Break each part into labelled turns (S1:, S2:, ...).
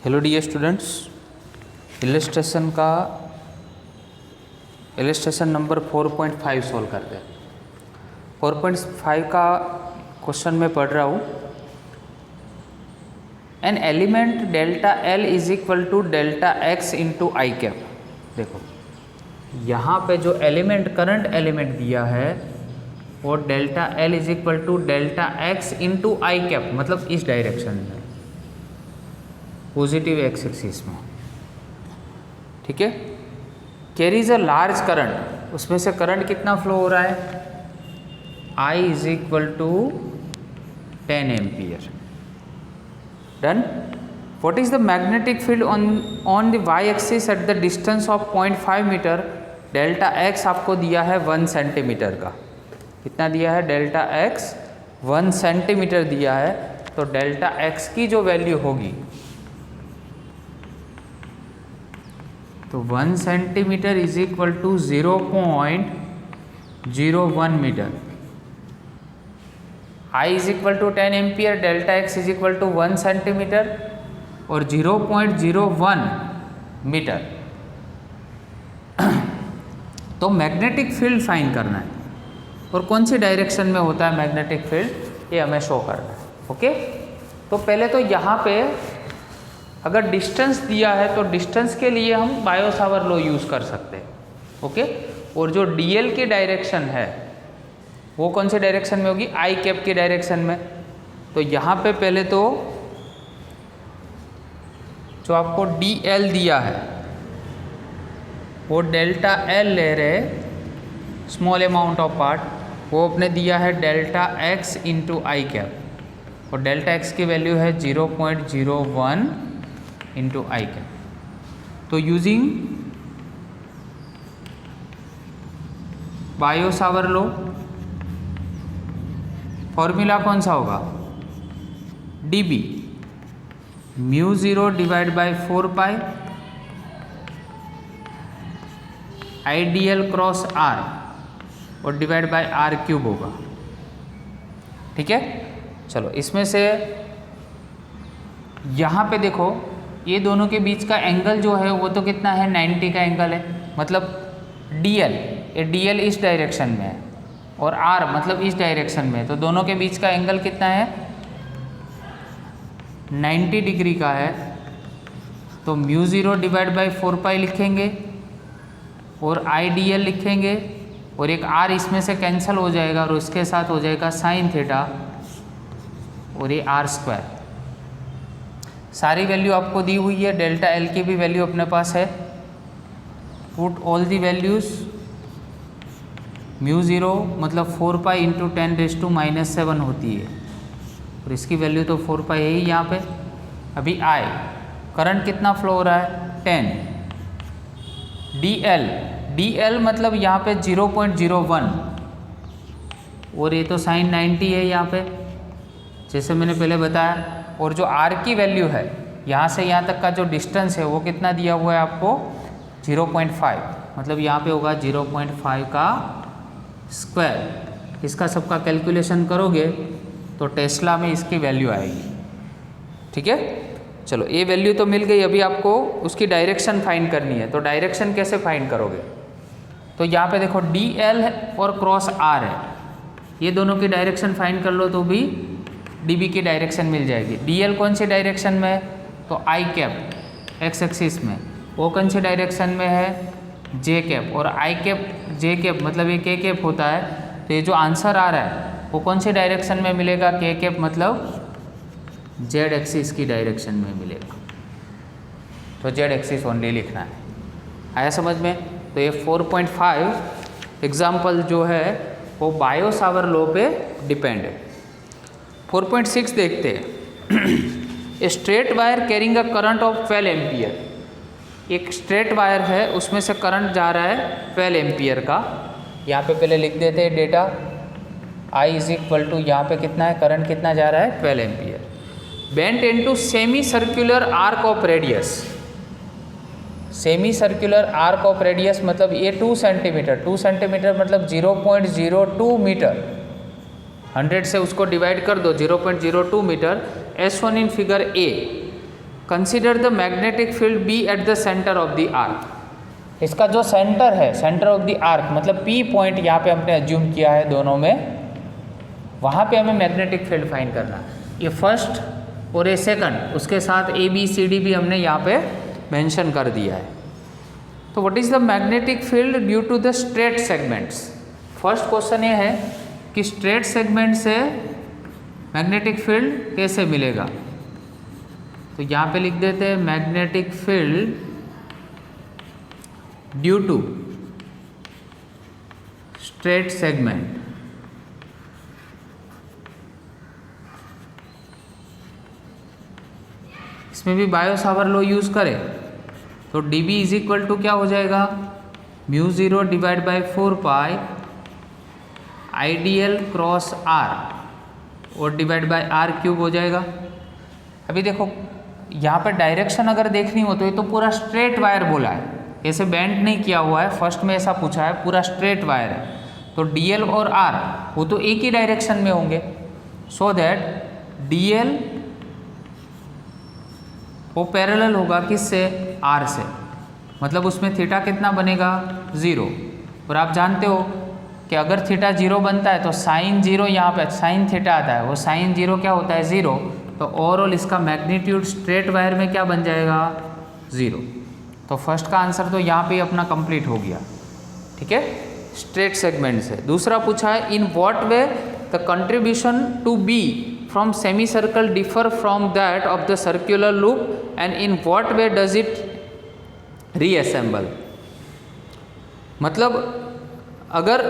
S1: Hello dear students, illustration number 4.5 solve करते हैं। 4.5 का क्वेश्चन मैं पढ़ रहा हूँ। An element delta L is equal to delta X into I cap. देखो यहाँ पे जो एलिमेंट करंट एलिमेंट दिया है वो delta L is equal to delta X into I cap, मतलब इस डायरेक्शन में, पॉजिटिव एक्स एक्सिस में। ठीक है। कैरीज अ लार्ज करंट, उसमें से करंट कितना फ्लो हो रहा है? I is equal to 10 ampere. Done. What is the magnetic field on the Y axis at the distance of 0.5 metre? Delta X आपको दिया है 1 सेंटीमीटर का। कितना दिया है? डेल्टा एक्स 1 सेंटीमीटर दिया है। तो डेल्टा एक्स की जो वैल्यू होगी, तो 1 centimetre is equal to 0.01 metre. I is equal to 10 ampere, delta X is equal to 1 centimetre और 0.01 मीटर। तो मैग्नेटिक फील्ड फाइंड करना है और कौन सी डायरेक्शन में होता है मैग्नेटिक फील्ड, ये हमें शो करना है। ओके। तो पहले तो यहाँ पे अगर डिस्टेंस दिया है तो डिस्टेंस के लिए हम बायो सावर लॉ यूज़ कर सकते हैं। ओके। और जो डीएल की डायरेक्शन है वो कौन से डायरेक्शन में होगी? आई कैप की डायरेक्शन में। तो यहाँ पे पहले तो जो आपको डीएल दिया है वो डेल्टा एल ले रहे, स्मॉल अमाउंट ऑफ पार्ट, वो अपने दिया है delta X into I cap, और डेल्टा एक्स की वैल्यू है 0.01 इंटू आई कैप। तो using Biot Savart law, formula कौन सा होगा? dB mu 0 divide by 4 pi I D L cross R और डिवाइड बाई आर क्यूब होगा। ठीक है। चलो इसमें से यहाँ पे देखो, ये दोनों के बीच का एंगल जो है वो तो कितना है? 90 का एंगल है। मतलब DL, ये DL इस डायरेक्शन में है और R मतलब इस डायरेक्शन में है। तो दोनों के बीच का एंगल कितना है? 90 डिग्री का है। तो म्यू 0 डिवाइड बाई 4 पाई लिखेंगे और IDL लिखेंगे और एक R इसमें से कैंसिल हो जाएगा और उसके साथ हो जाएगा साइन थीटा और ये R स्क्वायर। सारी वैल्यू आपको दी हुई है, डेल्टा एल की भी वैल्यू अपने पास है। Put all the values. Mu 0 मतलब 4 पाई इंटू 10⁻⁻7 होती है और इसकी वैल्यू तो 4 पाई है ही यहाँ पे। अभी आई करंट कितना फ्लो हो रहा है? 10। DL मतलब यहाँ पे 0.01 और ये तो साइन 90 है यहाँ पे, जैसे मैंने पहले बताया। और जो R की वैल्यू है, यहाँ से यहाँ तक का जो डिस्टेंस है वो कितना दिया हुआ है आपको? 0.5, मतलब यहाँ पे होगा 0.5 का स्क्वायर। इसका सबका कैलकुलेशन करोगे तो टेस्ला में इसकी वैल्यू आएगी। ठीक है। चलो ये वैल्यू तो मिल गई, अभी आपको उसकी डायरेक्शन फाइंड करनी है। तो डायरेक्शन कैसे फाइंड करोगे? तो यहाँ पे देखो DL है और क्रॉस R है, ये दोनों की डायरेक्शन फाइंड कर लो तो भी DB की डायरेक्शन मिल जाएगी। DL कौन सी डायरेक्शन में है? तो आई कैप एक्स एक्सिस में। वो कौन सी डायरेक्शन में है? जे कैप। और आई कैप जे कैप मतलब ये के कैप होता है। तो ये जो आंसर आ रहा है वो कौन सी डायरेक्शन में मिलेगा? के कैप मतलब जेड एक्सिस की डायरेक्शन में मिलेगा। तो जेड एक्सिस ओनली लिखना है। आया समझ में? तो ये 4.5 एग्जाम्पल जो है वो बायो सावर लॉ पे डिपेंड है। 4.6 देखते हैं। A straight wire carrying a current of 12 ampere. एक स्ट्रेट वायर है, उसमें से करंट जा रहा है 12 एम्पियर का। यहाँ पे पहले लिख देते हैं data. I is equal to, यहाँ पे कितना है? करंट कितना जा रहा है? 12 ampere. Bent into semi circular arc of radius. Semi circular arc of radius मतलब ये 2 सेंटीमीटर। 2 सेंटीमीटर मतलब 0.02 मीटर। 100 से उसको डिवाइड कर दो, 0.02 metre. S one in figure A consider the magnetic field B at the centre of the arc. इसका जो centre है, सेंटर ऑफ द आर्क मतलब पी पॉइंट यहाँ पे हमने एज्यूम किया है दोनों में, वहाँ पे हमें मैग्नेटिक फील्ड फाइंड करना है। ये फर्स्ट और ये सेकंड, उसके साथ ए बी सी डी भी हमने यहाँ पे मेंशन कर दिया है। तो what is the magnetic field due to the straight segments. First question ये है कि स्ट्रेट सेगमेंट से मैग्नेटिक फील्ड कैसे मिलेगा। तो यहाँ पे लिख देते हैं magnetic field due to straight segment. इसमें भी बायो सावर लॉ यूज करें तो dB इज इक्वल टू क्या हो जाएगा, mu 0 divide by 4 pi ideal cross r और डिवाइड बाई r क्यूब हो जाएगा। अभी देखो यहाँ पर डायरेक्शन अगर देखनी हो तो ये तो पूरा स्ट्रेट वायर बोला है, ऐसे बेंड नहीं किया हुआ है, फर्स्ट में ऐसा पूछा है, पूरा स्ट्रेट वायर है। तो dl और r वो तो एक ही डायरेक्शन में होंगे, सो दैट dl वो पैरेलल होगा किससे, r से, मतलब उसमें थीटा कितना बनेगा 0। और आप जानते हो कि अगर थीटा 0 बनता है तो साइन 0 यहाँ पे साइन थीटा आता है, वो साइन 0 क्या होता है 0, तो ओवरऑल इसका मैग्नीट्यूड स्ट्रेट वायर में क्या बन जाएगा 0। तो फर्स्ट का आंसर तो यहाँ पे अपना कंप्लीट हो गया, ठीक है, स्ट्रेट सेगमेंट से। दूसरा पूछा है in what way the contribution to B from semicircle differ from that of the circular loop and in what way does it reassemble। मतलब अगर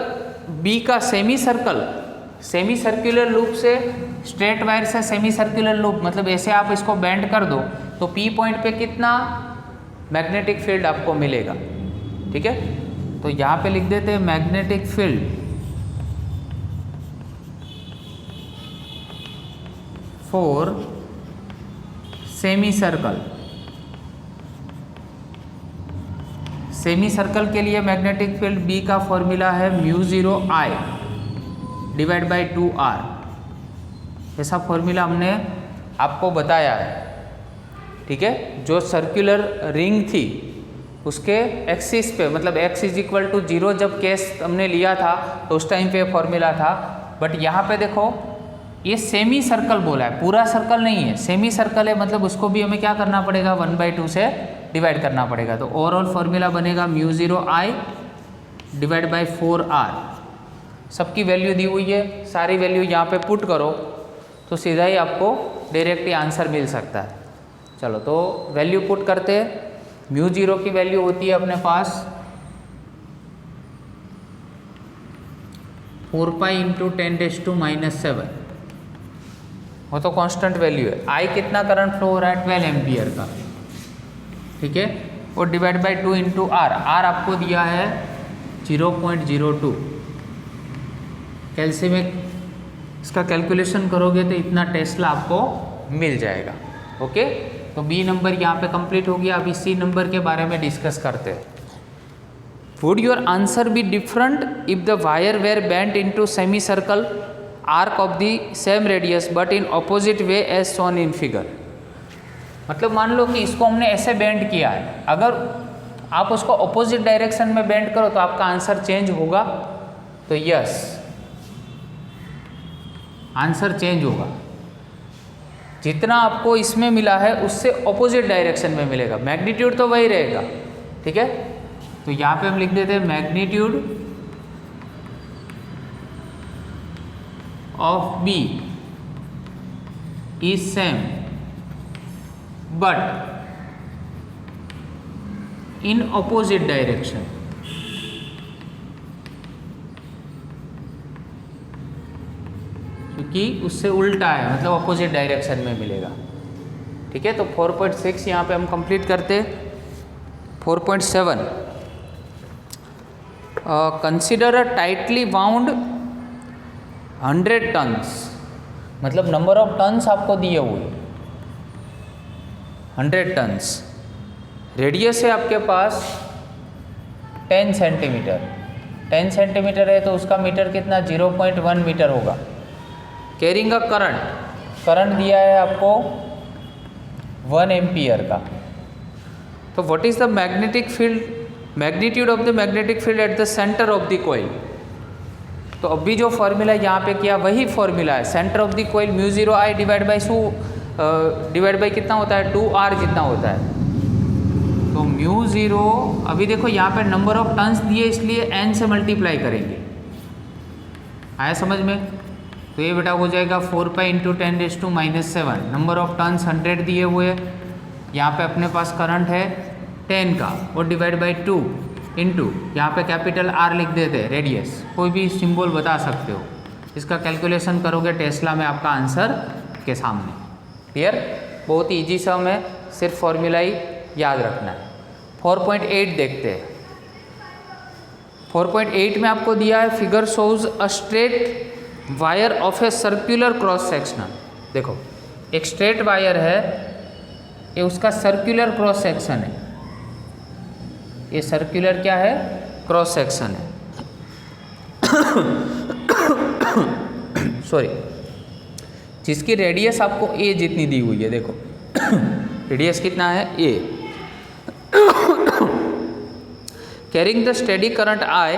S1: B का सेमी सर्कुलर लूप से स्ट्रेट वायर से semi circular loop, मतलब ऐसे आप इसको bend कर दो तो P पॉइंट पे कितना मैग्नेटिक फील्ड आपको मिलेगा, ठीक है। तो यहाँ पे लिख देते हैं magnetic field for semi circle. Semi circle के लिए मैग्नेटिक फील्ड बी का फॉर्मूला है mu 0 I divide by 2r। ऐसा फॉर्मूला हमने आपको बताया है, ठीक है। जो सर्कुलर रिंग थी उसके एक्सिस पे, मतलब x इज इक्वल टू 0 जब केस हमने लिया था तो उस टाइम पे फॉर्मूला था। बट यहाँ पे देखो ये सेमी सर्कल बोला है, पूरा सर्कल नहीं है, सेमी सर्कल है, मतलब उसको भी हमें क्या करना पड़ेगा 1/2 से डिवाइड करना पड़ेगा। तो ओवरऑल फॉर्मूला बनेगा mu 0 I divide by 4r। सबकी वैल्यू दी हुई है, सारी वैल्यू यहाँ पे पुट करो तो सीधा ही आपको डायरेक्ट ही आंसर मिल सकता है। चलो तो वैल्यू पुट करते हैं। म्यू 0 की वैल्यू होती है अपने पास 4 पाई इंटू 10⁻⁻⁷, वो तो कांस्टेंट वैल्यू है। I कितना करंट फ्लो हो रहा है 12 एम्पियर का, ठीक है, और डिवाइड बाई 2 इंटू r आपको दिया है 0.02। कैलसी में इसका कैलकुलेशन करोगे तो इतना टेस्ला आपको मिल जाएगा। ओके, तो बी नंबर यहाँ पे कंप्लीट हो गया। अभी सी नंबर के बारे में डिस्कस करते हैं। Would your answer be different if the wire were bent into semi circle arc of the same radius but in opposite way as shown in figure. मतलब मान लो कि इसको हमने ऐसे बेंड किया है, अगर आप उसको ऑपोजिट डायरेक्शन में बेंड करो तो आपका आंसर चेंज होगा। तो यस, आंसर चेंज होगा। जितना आपको इसमें मिला है उससे ऑपोजिट डायरेक्शन में मिलेगा, मैग्नीट्यूड तो वही रहेगा, ठीक है। तो यहाँ पे हम लिख देते हैं magnitude of B is same but in opposite direction. क्योंकि उससे उल्टा है, मतलब ऑपोजिट डायरेक्शन में मिलेगा, ठीक है। तो 4.6 यहाँ पे हम कंप्लीट करते। 4.7 consider a tightly bound 100 turns, मतलब नंबर ऑफ टन्स आपको दिए हुए 100 टन्स। रेडियस है आपके पास 10 सेंटीमीटर। 10 सेंटीमीटर है तो उसका मीटर कितना 0.1 मीटर होगा। कैरिंग अ करंट दिया है आपको 1 एम्पियर का। तो what is the magnetic field, magnitude of the magnetic field at the centre of the coil. तो अभी जो फॉर्मूला यहाँ पे किया वही फॉर्मूला है, centre of the coil mu 0 I divide by कितना होता है 2R जितना होता है। तो म्यू 0, अभी देखो यहाँ पे नंबर ऑफ टर्न्स दिए इसलिए n से मल्टीप्लाई करेंगे, आया समझ में। तो ये बेटा हो जाएगा 4 pi into 10⁻⁻⁷। Number of turns 100 दिए हुए, यहाँ पे अपने पास करंट है 10 का, और डिवाइड बाई 2 इंटू यहाँ पे कैपिटल R लिख देते हैं, रेडियस कोई भी सिंबल बता सकते हो। इसका कैलकुलेशन करोगे टेस्ला में, आपका आंसर के सामने। क्लियर, बहुत ईजी सम है, सिर्फ फॉर्मूला ही याद रखना है। 4.8 देखते हैं। 4.8 में आपको दिया है figure shows a straight wire of a circular cross sectional. देखो एक स्ट्रेट वायर है, ये उसका सर्कुलर क्रॉस सेक्शन है, ये सर्कुलर क्या है, क्रॉस सेक्शन है। सॉरी, जिसकी रेडियस आपको ए जितनी दी हुई है, देखो रेडियस कितना है a. Carrying the steady current I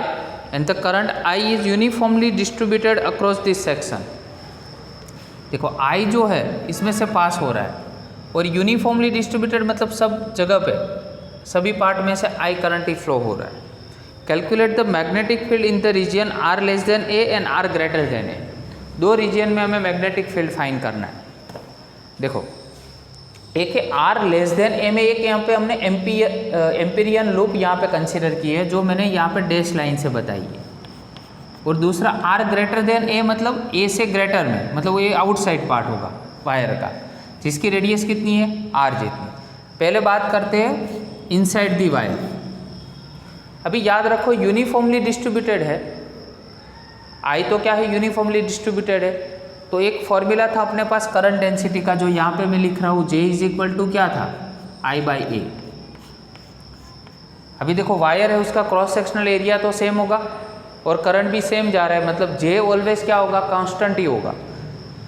S1: and the current I is uniformly distributed across this section. देखो I जो है इसमें से पास हो रहा है, और यूनिफॉर्मली डिस्ट्रीब्यूटेड मतलब सब जगह पे, सभी पार्ट में से I करंट ही फ्लो हो रहा है। Calculate the magnetic field in the region R less than A and R greater than A। दो रीजन में हमें मैग्नेटिक फील्ड फाइंड करना है। देखो एक है R लेस देन A में, एक यहाँ पे हमने एम्पीरियन लूप यहाँ पे कंसिडर की है, जो मैंने यहाँ पे डैश लाइन से बताई है। और दूसरा R ग्रेटर देन A मतलब A से ग्रेटर में, मतलब ये आउटसाइड पार्ट होगा वायर का, जिसकी रेडियस कितनी है R जितनी। पहले बात करते हैं इनसाइड दी वायर। अभी याद रखो यूनिफॉर्मली डिस्ट्रीब्यूटेड है, I तो क्या है यूनिफॉर्मली डिस्ट्रीब्यूटेड है। तो एक फॉर्मूला था अपने पास करंट डेंसिटी का, जो यहाँ पे मैं लिख रहा हूँ, J इज इक्वल टू क्या था I/A। अभी देखो वायर है, उसका क्रॉस सेक्शनल एरिया तो सेम होगा और करंट भी सेम जा रहा है, मतलब J ऑलवेज क्या होगा, कांस्टेंट ही होगा।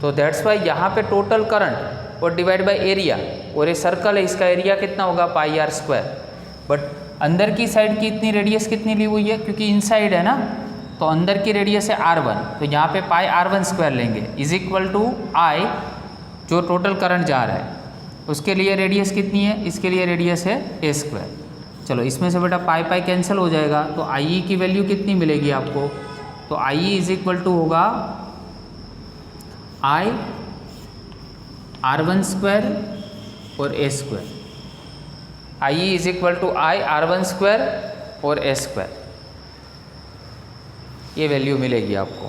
S1: तो दैट्स वाई यहाँ पे टोटल करंट और डिवाइड बाय एरिया, और ये सर्कल है इसका एरिया कितना होगा πr²। बट अंदर की साइड की इतनी रेडियस कितनी ली हुई है, क्योंकि इनसाइड है ना, तो अंदर की रेडियस है R1, तो यहाँ पे πr1² लेंगे इज इक्वल टू I जो टोटल करंट जा रहा है, उसके लिए रेडियस कितनी है, इसके लिए रेडियस है a²। चलो इसमें से बेटा पाई कैंसिल हो जाएगा, तो IE की वैल्यू कितनी मिलेगी आपको, तो IE इज इक्वल टू होगा I R1² और a²। IE is equal to I R1² और a², ये वैल्यू मिलेगी आपको।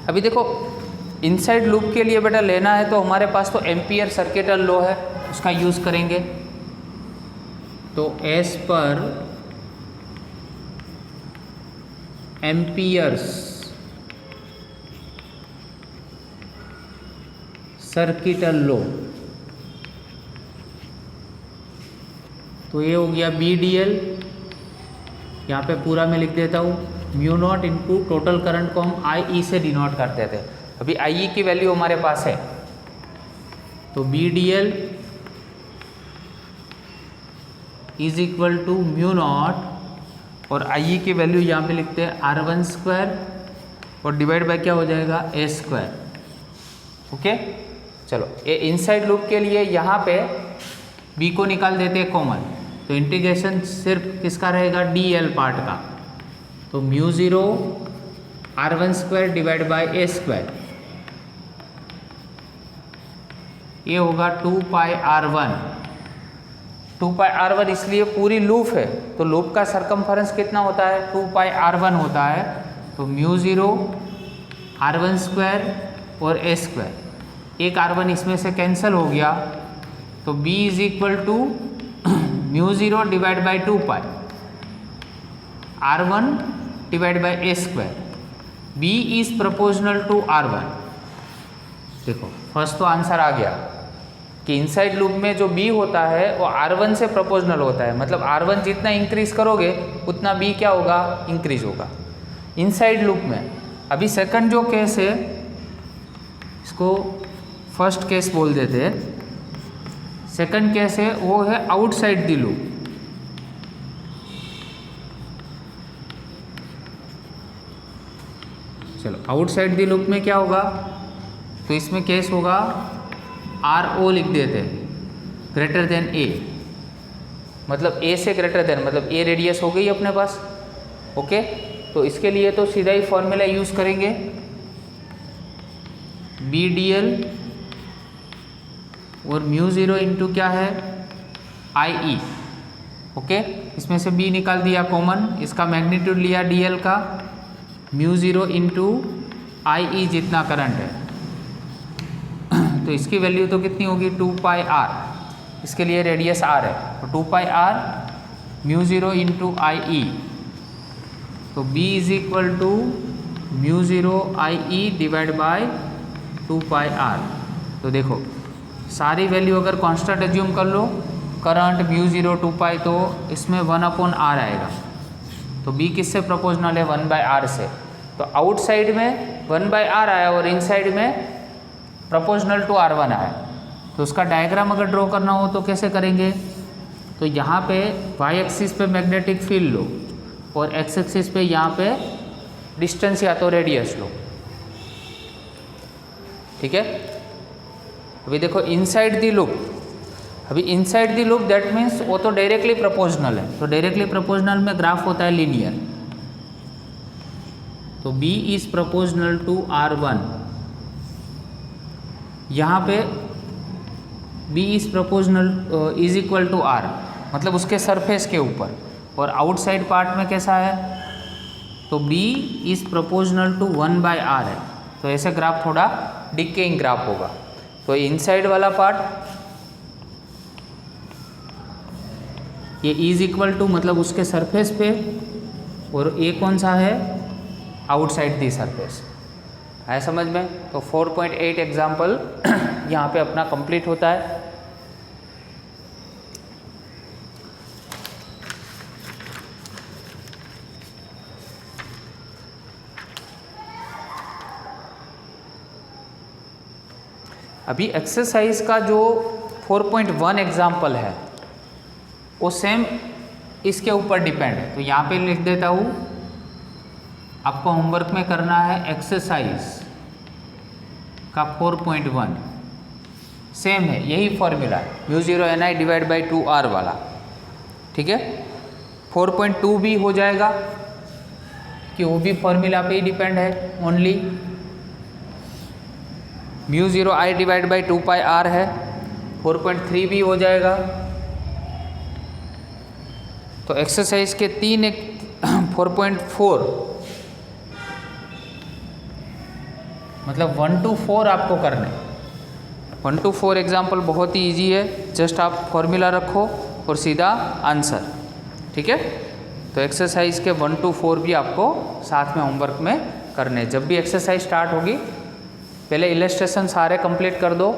S1: अभी देखो इनसाइड लूप के लिए बेटा लेना है, तो हमारे पास तो एम्पियर सर्किटल लॉ है, उसका यूज करेंगे। तो as per amperes circuital law, तो ये हो गया BDL, यहाँ पे पूरा मैं लिख देता हूँ, μ0 इंटू टोटल करंट को हम IE से डिनोट करते थे। अभी IE की वैल्यू हमारे पास है, तो BDL इज इक्वल टू μ0, और IE की वैल्यू यहाँ पे लिखते हैं R1² और डिवाइड बाय क्या हो जाएगा a²। ओके, चलो ये इनसाइड लूप के लिए यहाँ पे B को निकाल देते हैं कॉमन, तो इंटीग्रेशन सिर्फ किसका रहेगा, DL पार्ट का। तो μ0 R1² डिवाइड बाय a², ये होगा 2πr1। 2πr1 इसलिए पूरी लूप है, तो लूप का सरकमफेरेंस कितना होता है, 2πr1 होता है। तो μ0 R1² और a², एक R1 इसमें से कैंसिल हो गया, तो B is equal to μ0 divide by 2π R1 divide by a²। B is proportional to R1। देखो फर्स्ट तो आंसर आ गया, कि इनसाइड लूप में जो बी होता है वो R1 से प्रोपोर्शनल होता है, मतलब R1 जितना इंक्रीज करोगे उतना बी क्या होगा, इंक्रीज होगा इनसाइड लूप में। अभी सेकंड जो केस है इसको फर्स्ट केस बोल देते हैं, सेकंड केस है वो है आउटसाइड द लूप। चलो आउटसाइड द लूप में क्या होगा, तो इसमें केस होगा RO लिख देते हैं ग्रेटर देन A, मतलब A से ग्रेटर देन, मतलब A रेडियस हो गई अपने पास। ओके, तो इसके लिए तो सीधा ही फॉर्मूला यूज़ करेंगे BDL और μ0 इंटू क्या है IE। ओके, इसमें से B निकाल दिया कॉमन, इसका मैग्नीट्यूड लिया DL का, μ0 इंटू IE जितना करंट है, तो इसकी वैल्यू तो कितनी होगी 2 पाई r, इसके लिए रेडियस r है तो 2 पाई r μ0 इंटू IE, तो B is equal to μ0 IE divide by 2 pi r। तो देखो सारी वैल्यू अगर कांस्टेंट एज्यूम कर लो, करंट μ0 2 पाई, तो इसमें 1/r आएगा, तो B किससे प्रोपोर्शनल है 1/r से, तो आउटसाइड में 1/r आया और इनसाइड में प्रोपोर्शनल टू R1 आया। तो उसका डायग्राम अगर ड्रॉ करना हो तो कैसे करेंगे, तो यहाँ पे वाई एक्सिस पे मैग्नेटिक फील्ड लो और एक्स एक्सिस पे यहाँ पे डिस्टेंस या तो रेडियस लो। ठीक है, अभी देखो इनसाइड द लूप, अभी inside the loop that means वो तो डायरेक्टली प्रोपोर्शनल है, तो डायरेक्टली प्रोपोर्शनल में ग्राफ होता है लीनियर, तो B is proportional to R1। यहाँ पे B is proportional is equal to R, मतलब उसके सरफेस के ऊपर, और आउटसाइड पार्ट में कैसा है, तो B is proportional to 1/r है, तो ऐसे ग्राफ थोड़ा डिकेइंग ग्राफ होगा। तो इनसाइड वाला पार्ट ये इज इक्वल टू मतलब उसके सरफेस पे, और ये कौन सा है आउटसाइड दी सरफेस, है समझ में। तो 4.8 एग्जाम्पल यहाँ पे अपना कंप्लीट होता है। अभी एक्सरसाइज का जो 4.1 एग्जाम्पल है वो सेम इसके ऊपर डिपेंड है, तो यहाँ पे लिख देता हूँ, आपको होमवर्क में करना है एक्सरसाइज का 4.1 सेम है, यही फॉर्मूला है μ0 ni डिवाइड बाई 2r वाला। ठीक है, 4.2 भी हो जाएगा कि वो भी फॉर्मूला पे ही डिपेंड है, only μ0 i divide by 2 pi r है। 4.3 भी हो जाएगा। तो एक्सरसाइज के 4.4 मतलब 1 to 4 आपको करने, 1 to 4 एग्जाम्पल बहुत ही इजी है, जस्ट आप फॉर्मूला रखो और सीधा आंसर। ठीक है, तो एक्सरसाइज के 1 to 4 भी आपको साथ में होमवर्क में करने। जब भी एक्सरसाइज स्टार्ट होगी पहले इलस्ट्रेशन सारे कंप्लीट कर दो,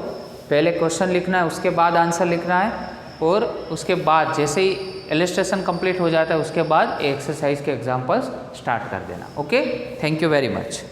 S1: पहले क्वेश्चन लिखना है उसके बाद आंसर लिखना है, और उसके बाद जैसे ही इलस्ट्रेशन कंप्लीट हो जाता है उसके बाद एक्सरसाइज के एग्जाम्पल्स स्टार्ट कर देना। Okay, thank you very much.